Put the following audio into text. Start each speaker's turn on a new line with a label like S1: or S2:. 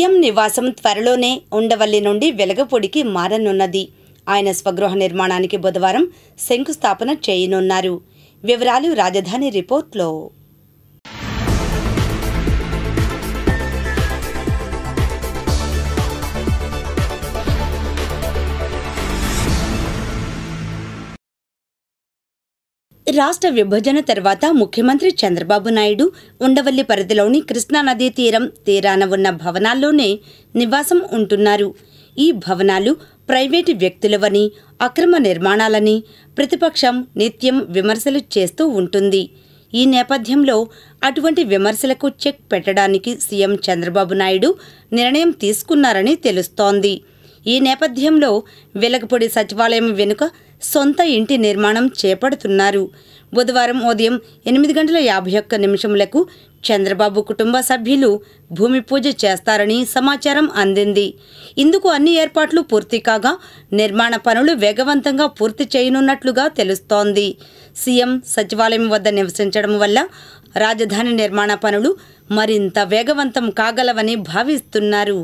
S1: CM నివాసం త్వరలోనే ఉండవల్లి నుండి వెలగపూడికి మారనున్నది. ఆయన స్వగృహ నిర్మాణానికి బుధవారం శంకుస్థాపన చేయనున్నారు. వివరాలు రాజధాని రిపోర్ట్లో. రాష్ట్ర విభజన తర్వాత ముఖ్యమంత్రి చంద్రబాబు నాయుడు ఉండవల్లి పరిధిలోని కృష్ణానదీ తీరాన ఉన్న భవనాల్లోనే నివాసం ఉంటున్నారు. ఈ భవనాలు ప్రైవేటు వ్యక్తులవని, అక్రమ నిర్మాణాలని ప్రతిపక్షం నిత్యం విమర్శలు చేస్తూ ఉంటుంది. ఈ నేపథ్యంలో అటువంటి విమర్శలకు చెక్ పెట్టడానికి సీఎం చంద్రబాబు నాయుడు నిర్ణయం తీసుకున్నారని తెలుస్తోంది. ఈ నేపథ్యంలో వెలగపూడి సచివాలయం వెనుక సొంత ఇంటి నిర్మాణం చేపడుతున్నారు. బుధవారం ఉదయం 8:51 చంద్రబాబు కుటుంబ సభ్యులు భూమి పూజ చేస్తారని సమాచారం అందింది. ఇందుకు అన్ని ఏర్పాట్లు పూర్తి కాగా నిర్మాణ పనులు వేగవంతంగా పూర్తి చేయనున్నట్లుగా తెలుస్తోంది. సీఎం సచివాలయం వద్ద నివసించడం వల్ల రాజధాని నిర్మాణ పనులు మరింత వేగవంతం కాగలవని భావిస్తున్నారు.